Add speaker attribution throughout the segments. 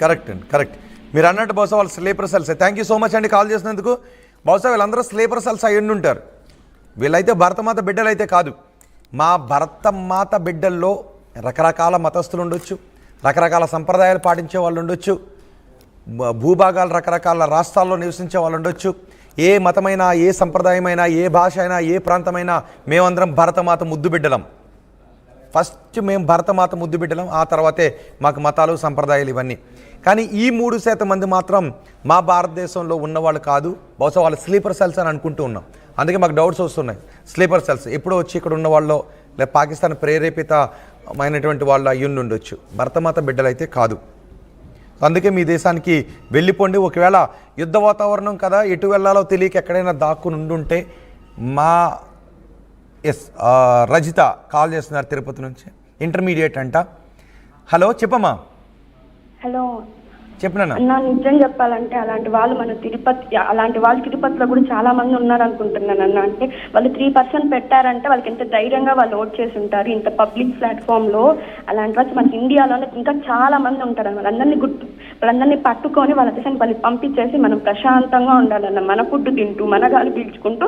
Speaker 1: Correct అండి, correct. మీరు అన్నట్టు బహుశా వాళ్ళు sleeper cells. Thank you so much అండి కాల్ చేసినందుకు. బహుశా వీళ్ళందరూ స్లీపర్ సెల్స్ అయ్యి ఉంటారు. వీళ్ళైతే భరతమాత బిడ్డలు అయితే కాదు. మా భరతమాత బిడ్డల్లో రకరకాల మతస్థులు ఉండొచ్చు, రకరకాల సంప్రదాయాలు పాటించే వాళ్ళు ఉండొచ్చు, భూభాగాలు రకరకాల రాష్ట్రాల్లో నివసించే వాళ్ళు ఉండొచ్చు. ఏ మతమైనా, ఏ సంప్రదాయమైనా, ఏ భాష అయినా, ఏ ప్రాంతమైనా మేమందరం భరతమాత ముద్దు బిడ్డలం. ఫస్ట్ మేము భరతమాత ముద్దు బిడ్డలం, ఆ తర్వాతే మాకు మతాలు సంప్రదాయాలు ఇవన్నీ. కానీ ఈ 3% మంది మాత్రం మా భారతదేశంలో ఉన్నవాళ్ళు కాదు. బహుశా వాళ్ళు స్లీపర్ సెల్స్ అని అనుకుంటూ ఉన్నాం. అందుకే మాకు డౌట్స్ వస్తున్నాయి. స్లీపర్ సెల్స్ ఎప్పుడో వచ్చి ఇక్కడ ఉన్న వాళ్ళు లేదా పాకిస్తాన్ ప్రేరేపితమైనటువంటి వాళ్ళు అయ్యుండి ఉండొచ్చు. భరతమాత బిడ్డలైతే కాదు. అందుకే మీ దేశానికి వెళ్ళిపోండి. ఒకవేళ యుద్ధ వాతావరణం కదా, ఎటు వెళ్ళాలో తెలియక ఎక్కడైనా దాక్కుని ఉండుంటే మా రజిత కాల్ చేస్తున్నారు తిరుపతి నుంచి, ఇంటర్మీడియట్ అంట. హలో చెప్పమ్మా.
Speaker 2: హలో
Speaker 1: చెప్పినా.
Speaker 2: నిజం చెప్పాలంటే అలాంటి వాళ్ళు తిరుపతిలో కూడా చాలా మంది ఉన్నారు అనుకుంటున్నాను అన్న. అంటే వాళ్ళు 3% పెట్టారంటే వాళ్ళకి ఎంత ధైర్యంగా వాళ్ళు ఓట్ చేసి ఉంటారు ఇంత పబ్లిక్ ప్లాట్ఫామ్ లో. అలాంటి వాళ్ళు మన ఇండియాలోనే ఇంకా చాలా మంది ఉంటారు. వాళ్ళందరినీ పట్టుకొని వాళ్ళ దేశానికి వాళ్ళకి పంపించేసి మనం ప్రశాంతంగా ఉండాలన్న, మన ఫుడ్ తింటూ మన గాలి పీల్చుకుంటూ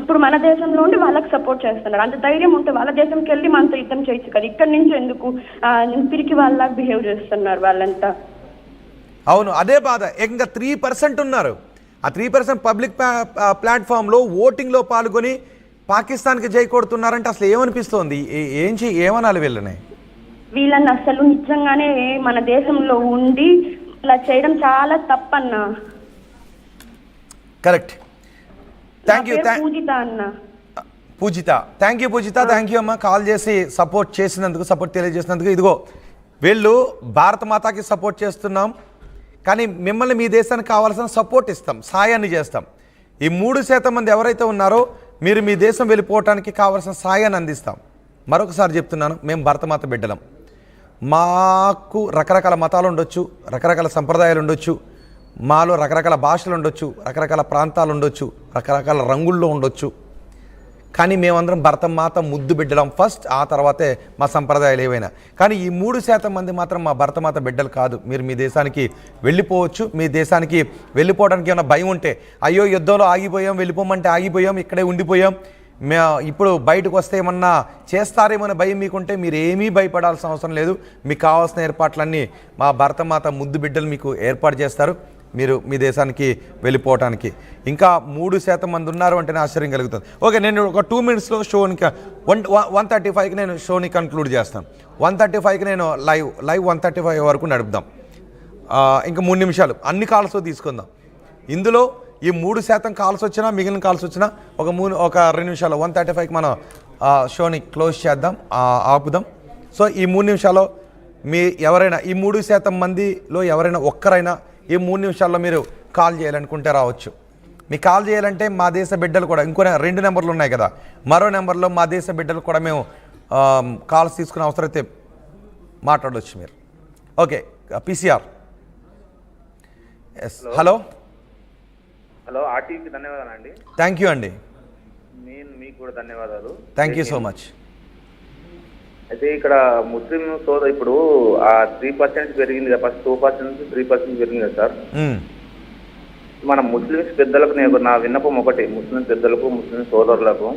Speaker 2: ఇప్పుడు మన దేశంలో ఉండి వాళ్ళకి సపోర్ట్ చేస్తున్నారు. అంత ధైర్యం ఉంటే వాళ్ళ దేశంకి వెళ్ళి మనతో యుద్ధం చేయొచ్చు కదా. ఇక్కడి నుంచి ఎందుకు పిరికి వాళ్ళ బిహేవ్ చేస్తున్నారు వాళ్ళంతా.
Speaker 1: అవును, అదే బాధ. ఏకంగా 3% ఉన్నారు. ఆ 3% పబ్లిక్ ప్లాట్ఫామ్లో ఓటింగ్లో పాల్గొని పాకిస్తాన్కి జై కొడుతున్నారంటే అసలు ఏమనిపిస్తోంది? ఏమనాలి
Speaker 2: వీళ్ళని అసలు నిజంగానే మన దేశంలో ఉండి ఇలా చేయడం చాలా తప్పన్న.
Speaker 1: కరెక్ట్. థ్యాంక్ యూ
Speaker 2: పూజిత అన్న.
Speaker 1: Poojitha, thank you Poojitha. Thank you అమ్మ కాల్ చేసి సపోర్ట్ చేసినందుకు, సపోర్ట్ తెలియజేసినందుకు. ఇదిగో వీళ్ళు భారత మాతాకి సపోర్ట్ చేస్తున్నాం, కానీ మిమ్మల్ని మీ దేశానికి కావాల్సిన సపోర్ట్ ఇస్తాం, సాయాన్ని చేస్తాం. ఈ 3% మంది ఎవరైతే ఉన్నారో మీరు మీ దేశం వెళ్ళిపోవటానికి కావాల్సిన సాయాన్ని అందిస్తాం. మరొకసారి చెప్తున్నాను, మేము భరతమాత బిడ్డలం. మాకు రకరకాల మతాలు ఉండొచ్చు, రకరకాల సంప్రదాయాలు ఉండొచ్చు, మాలో రకరకాల భాషలు ఉండొచ్చు, రకరకాల ప్రాంతాలు ఉండొచ్చు, రకరకాల రంగుల్లో ఉండొచ్చు. కానీ మేమందరం భరతమాత ముద్దు బిడ్డలం ఫస్ట్, ఆ తర్వాతే మా సంప్రదాయాలు ఏవైనా. కానీ ఈ 3% మంది మాత్రం మా భరతమాత బిడ్డలు కాదు. మీరు మీ దేశానికి వెళ్ళిపోవచ్చు. మీ దేశానికి వెళ్ళిపోవడానికి ఏమైనా భయం ఉంటే, అయ్యో యుద్ధంలో ఆగిపోయాం, వెళ్ళిపోమంటే ఆగిపోయాం, ఇక్కడే ఉండిపోయాం, ఇప్పుడు బయటకు వస్తే ఏమన్నా చేస్తారేమో భయం మీకుంటే మీరు ఏమీ భయపడాల్సిన అవసరం లేదు. మీకు కావాల్సిన ఏర్పాట్లన్నీ మా భరతమాత ముద్దు బిడ్డలు మీకు ఏర్పాటు చేస్తారు మీరు మీ దేశానికి వెళ్ళిపోవటానికి. ఇంకా 3% మంది ఉన్నారు అంటేనే ఆశ్చర్యం కలుగుతుంది. ఓకే, నేను ఒక 2 మినిట్స్లో షోని 1:35కి నేను షోని కంక్లూడ్ చేస్తాను. 1:35కి నేను లైవ్ 1:35 వరకు నడుపుదాం. ఇంకా 3 నిమిషాలు అన్ని కాల్స్ తీసుకుందాం. ఇందులో ఈ 3% కాల్స్ వచ్చినా, మిగిలిన కాల్స్ వచ్చినా ఒక 2 నిమిషాలు 1:35కి మనం షోని క్లోజ్ చేద్దాం, ఆపుదాం. సో ఈ 3 నిమిషాల్లో ఎవరైనా ఈ 3% మందిలో ఎవరైనా ఒక్కరైనా ఈ 3 నిమిషాల్లో మీరు కాల్ చేయాలనుకుంటే రావచ్చు. మీకు కాల్ చేయాలంటే మా దేశ బిడ్డలు కూడా ఇంకో 2 నెంబర్లు ఉన్నాయి కదా, మరో నెంబర్లో మా దేశ బిడ్డలు కూడా మేము కాల్స్ తీసుకునే అవసరం అయితే మాట్లాడవచ్చు మీరు. Okay, PCR. Yes, hello.
Speaker 3: Hello, ఆర్టీవీకి ధన్యవాదాలు అండి.
Speaker 1: థ్యాంక్ యూ అండి.
Speaker 3: మీకు కూడా ధన్యవాదాలు.
Speaker 1: Thank you so much.
Speaker 3: అయితే ఇక్కడ ముస్లిం సోదరు ఇప్పుడు ఆ 3% పెరిగింది కదా, ఫస్ట్ 2% నుంచి 3% పెరిగింది కదా సార్. మన ముస్లిమ్స్ పెద్దలకు నా విన్నపం ఒకటి, ముస్లిం పెద్దలకు, ముస్లిం సోదరులకు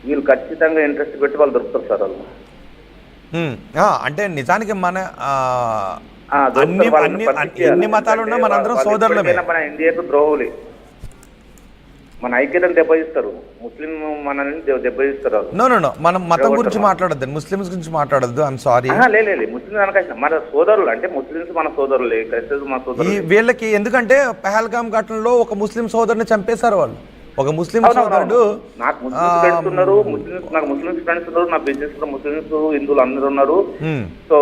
Speaker 3: వీళ్ళు ఖచ్చితంగా ఇంట్రెస్ట్ పెట్టి వాళ్ళు దొరుకుతారు సార్. వాళ్ళు
Speaker 1: అంటే నిజానికి మన అన్ని మతాలు ఉన్నా మనందరం సోదరులమే.
Speaker 3: మన ఇండియాకు ద్రోహులే, మన ఐక్యతను దెబ్బతీస్తారు, ముస్లిం మనల్ని దెబ్బతీస్తారు.
Speaker 1: నో మనం మతం గురించి మాట్లాడద్దు, ముస్లిమ్స్ గురించి మాట్లాడద్దు. I'm sorry.
Speaker 3: లేదు, ముస్లిం అనకాసిన మన సోదరులు, అంటే ముస్లిమ్స్ మన సోదరులే, క్రైస్తవులు మన సోదరులు.
Speaker 1: వీళ్ళకి ఎందుకంటే పహల్గామ్ ఘటనలో ఒక ముస్లిం సోదరుని చంపేశారు వాళ్ళు. ఒక ముస్లిం సోదరుడు.
Speaker 3: నాకు ముస్లిం ఫ్రెండ్స్ ఉన్నారు, నాకు ముస్లిమ్స్ ఫ్రెండ్స్ ఉన్నారు, నా బిజినెస్ లో ముస్లిమ్స్, హిందువులు అందరూ ఉన్నారు. సో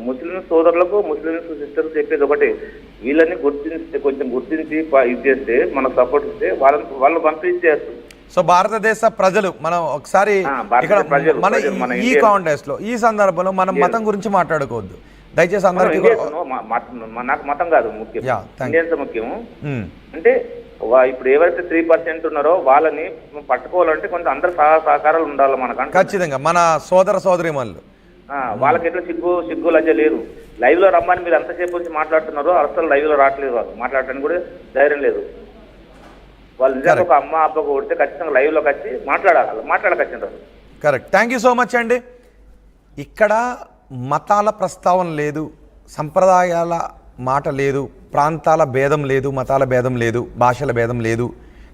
Speaker 3: ముస్లిం సోదరులకు, ముస్లిమ్స్ సిస్టర్స్ చెప్పేది ఒకటి, వీళ్ళని కొంచెం గుర్తించి ఇది చేస్తే, మనకు సపోర్ట్ ఇస్తే వాళ్ళు పంపించేస్తారు.
Speaker 1: సో భారతదేశ ప్రజలు మనం ఒకసారి మన ఈ కాంటెస్ట్ లో, ఈ సందర్భంలో మనం మతం గురించి మాట్లాడుకోవద్దు దయచేసి. అందరికీ
Speaker 3: నాకు మతం కాదు ముఖ్యం, ఇండియన్స్ ముఖ్యము. అంటే ఇప్పుడు ఎవరైతే 3% ఉన్నారో వాళ్ళని పట్టుకోవాలంటే కొంచెం అందరు సహకారాలు ఉండాలి మనకు.
Speaker 1: ఖచ్చితంగా మన సోదర సోదరీమణులు
Speaker 3: వాళ్ళకి ఎట్లా సిగ్గు లజ్జ లేదు. లైవ్లో రమ్మని మీరు అంతసేపు వచ్చి మాట్లాడుతున్నారు, అసలు లైవ్లో రావట్లేదు, వాళ్ళు మాట్లాడటానికి కూడా ధైర్యం లేదు. వాళ్ళు నిజంగా ఒక అమ్మ అబ్బకు కొడితే ఖచ్చితంగా లైవ్లోకి వచ్చి మాట్లాడకచ్చింటారు.
Speaker 1: Correct. Thank you so much అండి. ఇక్కడ మతాల ప్రస్తావన లేదు, సంప్రదాయాల మాట లేదు, ప్రాంతాల భేదం లేదు, మతాల భేదం లేదు, భాషల భేదం లేదు.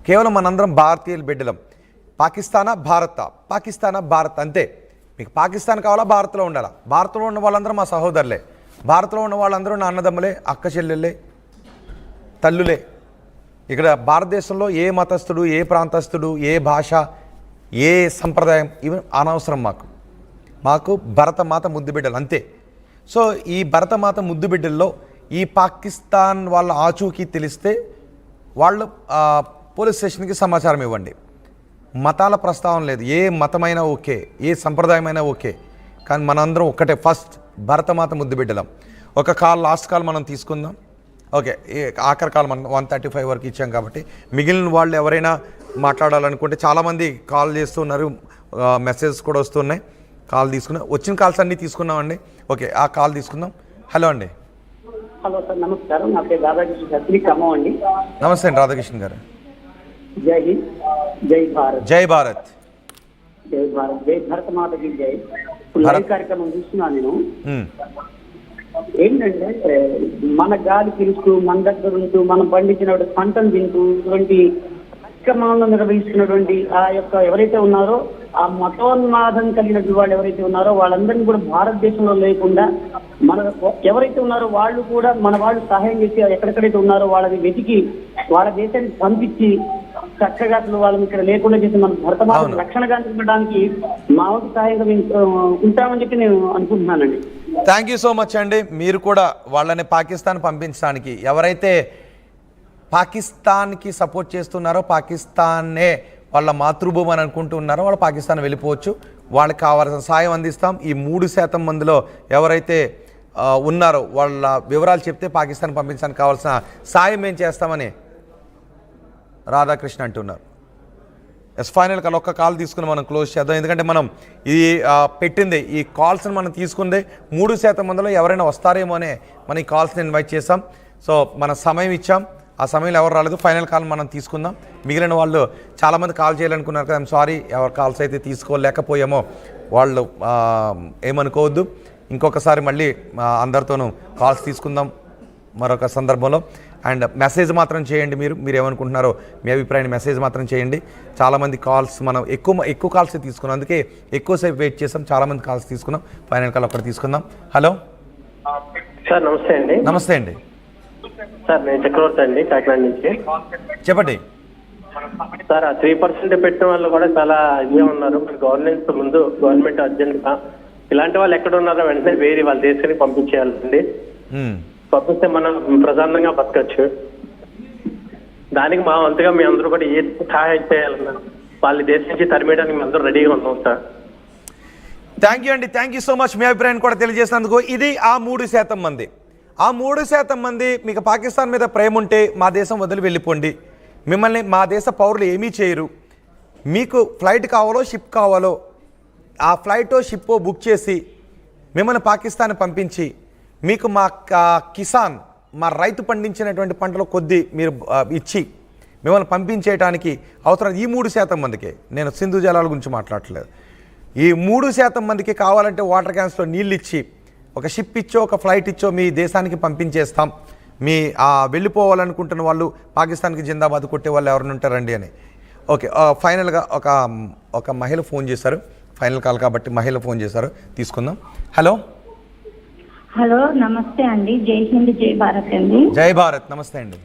Speaker 1: కేవలం మనందరం భారతీయుల బిడ్డలం. పాకిస్తానా భారత్ అంతే. మీకు పాకిస్తాన్ కావాలా, భారత్లో ఉండాలా? భారత్లో ఉన్న వాళ్ళందరూ మా సహోదరులే, భారత్లో ఉన్న వాళ్ళందరూ నా అన్నదమ్ములే, అక్క చెల్లెళ్ళే, తల్లులే. ఇక్కడ భారతదేశంలో ఏ మతస్థుడు, ఏ ప్రాంతస్థుడు, ఏ భాష, ఏ సంప్రదాయం ఇవన్నీ అనవసరం. మాకు భరతమాత ముద్దు బిడ్డలు అంతే. సో ఈ భరతమాత ముద్దు బిడ్డల్లో ఈ పాకిస్తాన్ వాళ్ళ ఆచూకీ తెలిస్తే వాళ్ళు పోలీస్ స్టేషన్కి సమాచారం ఇవ్వండి. మతాల ప్రస్తావన లేదు, ఏ మతమైనా ఓకే, ఏ సంప్రదాయమైనా ఓకే, కానీ మనందరం ఒక్కటే, ఫస్ట్ భరతమాత ముద్దు బిడ్డలం. ఒక కాల్, లాస్ట్ కాల్ మనం తీసుకుందాం. ఓకే, ఆఖరి కాల్ మనం 1:35 వరకు ఇచ్చాం కాబట్టి మిగిలిన వాళ్ళు ఎవరైనా మాట్లాడాలనుకుంటే చాలామంది కాల్ చేస్తున్నారు, మెసేజెస్ కూడా వస్తున్నాయి. కాల్ తీసుకున్నాం, వచ్చిన కాల్స్ అన్నీ తీసుకున్నామండి. ఓకే, ఆ కాల్ తీసుకుందాం. హలో అండి.
Speaker 4: హలో సార్, నమస్కారం. నా పేరు రాధాకృష్ణ శాస్త్రి, ఖమ్మం అండి.
Speaker 1: నమస్తే అండి రాధాకృష్ణ గారు.
Speaker 4: జై హింద్, జై భారత్.
Speaker 1: జై భారత్.
Speaker 4: జై భారత్, జై భరత మాతకి జై. లైవ్ కార్యక్రమం చూస్తున్నాను నేను. ఏంటంటే మన గాలి పీలుస్తూ, మన దగ్గర ఉంటూ, మనం పండించిన పంటను తింటూ, ఇటువంటి కార్యక్రమాలను నిర్వహిస్తున్నటువంటి ఆ యొక్క ఎవరైతే ఉన్నారో, ఆ మతోన్మాదం కలిగినటువంటి వాళ్ళు ఎవరైతే ఉన్నారో వాళ్ళందరినీ కూడా భారతదేశంలో లేకుండా మన ఎవరైతే ఉన్నారో వాళ్ళు కూడా మన వాళ్ళు సహాయం చేసి ఎక్కడెక్కడైతే ఉన్నారో వాళ్ళని వెతికి వాళ్ళ దేశానికి పంపించి చక్కగా అసలు వాళ్ళని ఇక్కడ లేకుండా చేసి మన భరతమాత రక్షణగా ఉండడానికి మా వంతు సహాయంగా ఉంటామని చెప్పి నేను అనుకుంటున్నానండి.
Speaker 1: థ్యాంక్ యూ సో మచ్ అండి. మీరు కూడా వాళ్ళని పాకిస్తాన్ పంపించడానికి, ఎవరైతే పాకిస్తాన్కి సపోర్ట్ చేస్తున్నారో, పాకిస్తాన్నే వాళ్ళ మాతృభూమి అని అనుకుంటున్నారో వాళ్ళు పాకిస్తాన్ వెళ్ళిపోవచ్చు. వాళ్ళకి కావాల్సిన సాయం అందిస్తాం. ఈ 3% మందిలో ఎవరైతే ఉన్నారో వాళ్ళ వివరాలు చెప్తే పాకిస్తాన్ పంపించడానికి కావాల్సిన సాయం ఏం చేస్తామని రాధాకృష్ణ అంటున్నారు. ఫైనల్ కాల్, ఒక్క కాల్ తీసుకుని మనం క్లోజ్ చేద్దాం. ఎందుకంటే మనం ఈ పెట్టింది, ఈ కాల్స్ని మనం తీసుకుందే 3% మందిలో ఎవరైనా వస్తారేమో అనే మనం ఈ కాల్స్ని ఇన్వైట్ చేసాం. సో మన సమయం ఇచ్చాం, ఆ సమయంలో ఎవరు రాలేదు. ఫైనల్ కాల్ మనం తీసుకుందాం. మిగిలిన వాళ్ళు చాలామంది కాల్ చేయాలనుకున్నారు కదా, ఐమ్ సారీ, ఎవరు కాల్స్ అయితే తీసుకోలేకపోయామో వాళ్ళు ఏమనుకోవద్దు. ఇంకొకసారి మళ్ళీ అందరితోనూ కాల్స్ తీసుకుందాం మరొక సందర్భంలో. అండ్ మెసేజ్ మాత్రం చేయండి. మీరు ఏమనుకుంటున్నారో మీ అభిప్రాయాన్ని మెసేజ్ మాత్రం చేయండి. చాలామంది కాల్స్ మనం ఎక్కువ కాల్స్ తీసుకున్నాం, అందుకే ఎక్కువసేపు వెయిట్ చేసాం. చాలామంది కాల్స్ తీసుకున్నాం. ఫైనల్ కాల్ ఒకటి తీసుకుందాం. హలో
Speaker 4: సార్, నమస్తే అండి.
Speaker 1: నమస్తే అండి
Speaker 4: సార్, నేను చక్రవర్తి అండి, కాకినాడ నుంచి.
Speaker 1: చెప్పండి
Speaker 4: సార్. ఆ 3% పెట్టిన వాళ్ళు కూడా చాలా ఇదిగా ఉన్నారు. గవర్నమెంట్ అర్జెంట్గా ఇలాంటి వాళ్ళు ఎక్కడ ఉన్నారో వెంటనే వేరే వాళ్ళ దేశానికి పంపించేయాలండి. పంపిస్తే మనం ప్రశాంతంగా బతకచ్చు. దానికి మా వంతుగా మీ అందరూ కూడా ఏ సహాయం చేయాలన్నా వాళ్ళ దేశం నుంచి తరిమేయడానికి మేము అందరూ రెడీగా ఉన్నాం సార్.
Speaker 1: థ్యాంక్ యూ అండి, థ్యాంక్ యూ సో మచ్. మీ అభిప్రాయాన్ని కూడా తెలియజేసినందుకు. ఇది ఆ 3% మంది. ఆ 3% మంది మీకు పాకిస్తాన్ మీద ప్రేమ ఉంటే మా దేశం వదిలి వెళ్ళిపోండి. మిమ్మల్ని మా దేశ పౌరులు ఏమీ చేయరు. మీకు ఫ్లైట్ కావాలో, షిప్ కావాలో, ఆ ఫ్లైటో షిప్పో బుక్ చేసి మిమ్మల్ని పాకిస్తాన్ పంపించి మీకు మా కిసాన్, మా రైతు పండించినటువంటి పంటలో కొద్ది మీరు ఇచ్చి మిమ్మల్ని పంపించేయడానికి అవసరం. ఈ 3% మందికి, నేను సింధు జలాల గురించి మాట్లాడట్లేదు, ఈ 3% మందికి కావాలంటే వాటర్ క్యాన్స్లో నీళ్ళు ఇచ్చి, ఒక షిప్ ఇచ్చో, ఒక ఫ్లైట్ ఇచ్చో మీ దేశానికి పంపించేస్తాం. మీ వెళ్ళిపోవాలనుకుంటున్న వాళ్ళు, పాకిస్తాన్కి జిందాబాద్ కొట్టే వాళ్ళు ఎవరైనా ఉంటారండి అని. ఓకే, ఫైనల్గా ఒక మహిళ ఫోన్ చేశారు. ఫైనల్ కాల్ కాబట్టి మహిళ ఫోన్ చేశారు, తీసుకుందాం. హలో
Speaker 5: హలో, నమస్తే అండి. జై హింద్, జై భారత్ అండి.
Speaker 1: జై భారత్. నమస్తే అండి.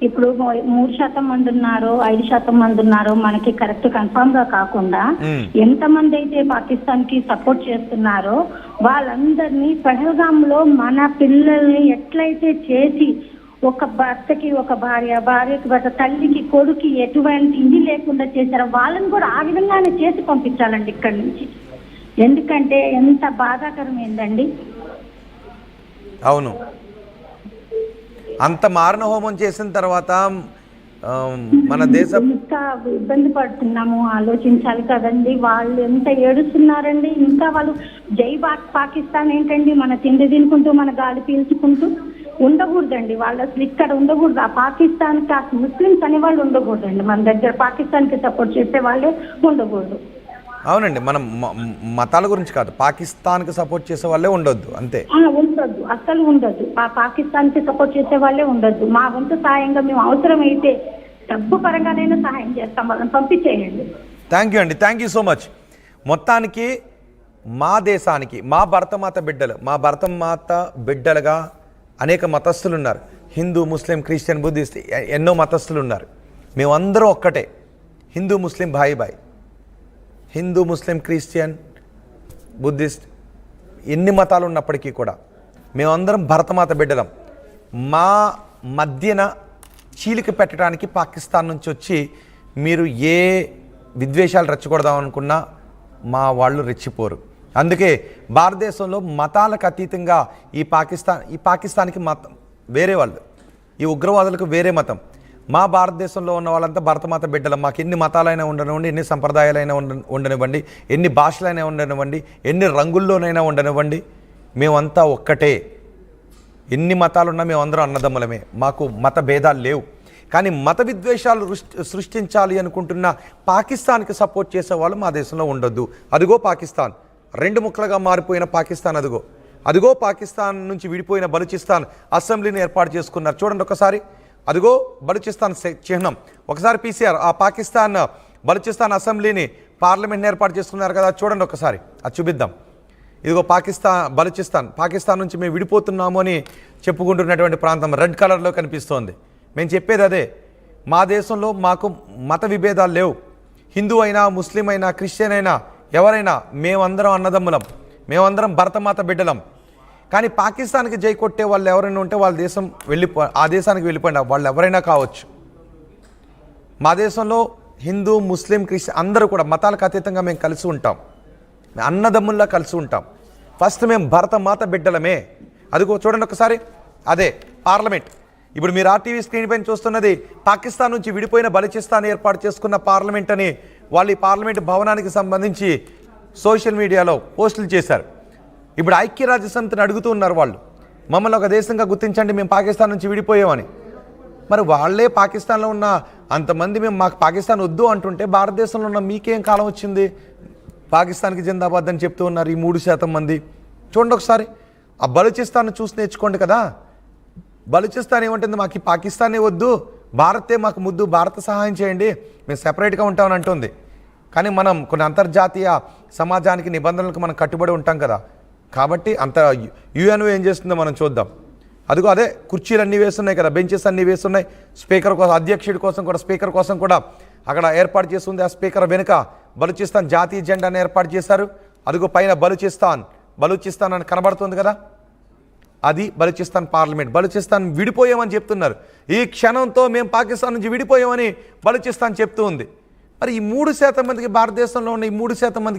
Speaker 5: ఇప్పుడు 3% మంది ఉన్నారు, 5% మంది ఉన్నారు, మనకి కరెక్ట్ కన్ఫర్మ్ గా కాకుండా ఎంతమంది అయితే పాకిస్తాన్ కి సపోర్ట్ చేస్తున్నారో వాళ్ళందరినీ పహల్గామ్ లో మన పిల్లల్ని ఎట్లయితే చేసి, ఒక భర్తకి ఒక భార్య, భార్యకి భర్త, తల్లికి కొడుకి ఎటువంటి ఇది లేకుండా చేశారో వాళ్ళని కూడా ఆ విధంగానే చేసి పంపించాలండి ఇక్కడి నుంచి. ఎందుకంటే ఎంత బాధాకరమైందండి.
Speaker 1: అవును, అంత మారణ హోమం చేసిన తర్వాత మన దేశ
Speaker 5: ఇంకా ఇబ్బంది పడుతున్నాము, ఆలోచించాలి కదండి. వాళ్ళు ఎంత ఏడుస్తున్నారండి. ఇంకా వాళ్ళు జై పాకిస్తాన్ ఏంటండి, మన తిండి తినుకుంటూ మన గాలి పీల్చుకుంటూ ఉండకూడదండి. వాళ్ళు అసలు ఇక్కడ ఉండకూడదు. ఆ పాకిస్తాన్కి ఆ ముస్లిమ్స్ అనే వాళ్ళు ఉండకూడదండి. మన దగ్గర పాకిస్తాన్కి సపోర్ట్ చేసే వాళ్ళే ఉండకూడదు.
Speaker 1: అవునండి, మనం మతాల గురించి కాదు, పాకిస్తాన్కి సపోర్ట్ చేసే వాళ్ళే ఉండొద్దు అంతే.
Speaker 5: ఉండొద్దు, అస్సలు ఉండొద్దు. పాకిస్తాన్కి సపోర్ట్ చేసే వాళ్ళే ఉండొద్దు. మా వంతు సాయంగా మేము అవసరమైతే డబ్బు పరంగానైనా సహాయం చేస్తాం, వాళ్ళని పంపించేయండి.
Speaker 1: థ్యాంక్ యూ అండి, థ్యాంక్ యూ సో మచ్. మొత్తానికి మా దేశానికి మా భరతమాత బిడ్డలు, మా భరతమాత బిడ్డలుగా అనేక మతస్థులు ఉన్నారు. హిందూ, ముస్లిం, క్రిస్టియన్, బుద్ధిస్ట్, ఎన్నో మతస్థులు ఉన్నారు. మేమందరం ఒక్కటే, హిందూ ముస్లిం భాయి భాయ్. హిందూ, ముస్లిం, క్రిస్టియన్, బుద్ధిస్ట్, ఎన్ని మతాలు ఉన్నప్పటికీ కూడా మేమందరం భరతమాత బిడ్డలం. మా మధ్యన చీలిక పెట్టడానికి పాకిస్తాన్ నుంచి వచ్చి మీరు ఏ విద్వేషాలు రెచ్చగొడదాం అనుకున్నా మా వాళ్ళు రెచ్చిపోరు. అందుకే భారతదేశంలో మతాలకు అతీతంగా ఈ పాకిస్తాన్కి మతం వేరే వాళ్ళు, ఈ ఉగ్రవాదులకు వేరే మతం. మా భారతదేశంలో ఉన్న వాళ్ళంతా భరతమాత బిడ్డలు. మాకు ఎన్ని మతాలైనా ఉండనివ్వండి, ఎన్ని సంప్రదాయాలైనా ఉండనివ్వండి, ఎన్ని భాషలైనా ఉండనివ్వండి, ఎన్ని రంగుల్లోనైనా ఉండనివ్వండి, మేమంతా ఒక్కటే. ఎన్ని మతాలున్నా మేమందరం అన్నదమ్ములమే. మాకు మత భేదాలు లేవు. కానీ మత విద్వేషాలు సృష్టించాలి అనుకుంటున్న పాకిస్తాన్కి సపోర్ట్ చేసేవాళ్ళు మా దేశంలో ఉండొద్దు. అదిగో పాకిస్తాన్, రెండు ముక్కలుగా మారిపోయిన పాకిస్తాన్. అదిగో పాకిస్తాన్ నుంచి విడిపోయిన బలూచిస్తాన్ అసెంబ్లీని ఏర్పాటు చేసుకున్నారు. చూడండి ఒకసారి, అదిగో బలూచిస్తాన్ చిహ్నం. ఒకసారి పీసీఆర్ ఆ పాకిస్తాన్ బలూచిస్తాన్ అసెంబ్లీని, పార్లమెంట్ని ఏర్పాటు చేసుకున్నారు కదా, చూడండి ఒకసారి, అది చూపిద్దాం. ఇదిగో బలూచిస్తాన్, పాకిస్తాన్ నుంచి మేము విడిపోతున్నాము అని చెప్పుకుంటున్నటువంటి ప్రాంతం రెడ్ కలర్లో కనిపిస్తోంది. మేము చెప్పేది అదే, మా దేశంలో మాకు మత విభేదాలు లేవు. హిందూ అయినా, ముస్లిం అయినా, క్రిస్టియన్ అయినా, ఎవరైనా మేమందరం అన్నదమ్ములం, మేమందరం భరతమాత బిడ్డలం. కానీ పాకిస్తాన్కి జై కొట్టే వాళ్ళు ఎవరైనా ఉంటే వాళ్ళ దేశం ఆ దేశానికి వెళ్ళిపోయిన వాళ్ళు ఎవరైనా కావచ్చు. మా దేశంలో హిందూ, ముస్లిం, క్రిస్టియన్ అందరూ కూడా మతాలకు అతీతంగా మేము కలిసి ఉంటాం, అన్నదమ్ముల్లా కలిసి ఉంటాం. ఫస్ట్ మేము భరతమాత బిడ్డలమే. అదిగో చూడండి ఒకసారి, అదే పార్లమెంట్. ఇప్పుడు మీరు ఆర్టీవీ స్క్రీన్ పైన చూస్తున్నది పాకిస్తాన్ నుంచి విడిపోయిన బలూచిస్తాన్ ఏర్పాటు చేసుకున్న పార్లమెంట్ అని వాళ్ళు ఈ పార్లమెంట్ భవనానికి సంబంధించి సోషల్ మీడియాలో పోస్టులు చేశారు. ఇప్పుడు ఐక్యరాజ్య సమితిని అడుగుతూ ఉన్నారు వాళ్ళు, మమ్మల్ని ఒక దేశంగా గుర్తించండి, మేము పాకిస్తాన్ నుంచి విడిపోయామని. మరి వాళ్ళే పాకిస్తాన్లో ఉన్న అంతమంది మాకు పాకిస్తాన్ వద్దు అంటుంటే భారతదేశంలో ఉన్న మీకేం కాలం వచ్చింది? పాకిస్తాన్కి జిందాబాద్ అని చెప్తూ ఉన్నారు ఈ 3% మంది. చూడండి ఒకసారి, ఆ బలూచిస్తాన్ చూసి నేర్చుకోండి కదా. బలూచిస్తాన్ ఏమంటుంది, మాకు ఈ పాకిస్తానే వద్దు, భారతే మాకు ముద్దు, భారత సహాయం చేయండి, మేము సెపరేట్గా ఉంటామని అంటుంది. కానీ మనం కొన్ని అంతర్జాతీయ సమాజానికి నిబంధనలకు మనం కట్టుబడి ఉంటాం కదా. కాబట్టి అంత యుఎన్ఓ ఏం చేస్తుందో మనం చూద్దాం. అదిగో అదే కుర్చీలు అన్నీ వేస్తున్నాయి కదా, బెంచెస్ అన్నీ వేస్తున్నాయి. స్పీకర్ కోసం, అధ్యక్షుడి కోసం కూడా, స్పీకర్ కోసం కూడా అక్కడ ఏర్పాటు చేస్తుంది. ఆ స్పీకర్ వెనుక బలూచిస్తాన్ జాతీయ జెండాను ఏర్పాటు చేశారు. అదిగో పైన బలూచిస్తాన్ అని కనబడుతుంది కదా, అది బలూచిస్తాన్ పార్లమెంట్. బలూచిస్తాన్ విడిపోయామని చెప్తున్నారు. ఈ క్షణంతో మేము పాకిస్తాన్ నుంచి విడిపోయామని బలూచిస్తాన్ చెప్తూ ఉంది. మరి ఈ 3% మందికి, భారతదేశంలో ఉన్న ఈ 3% మందికి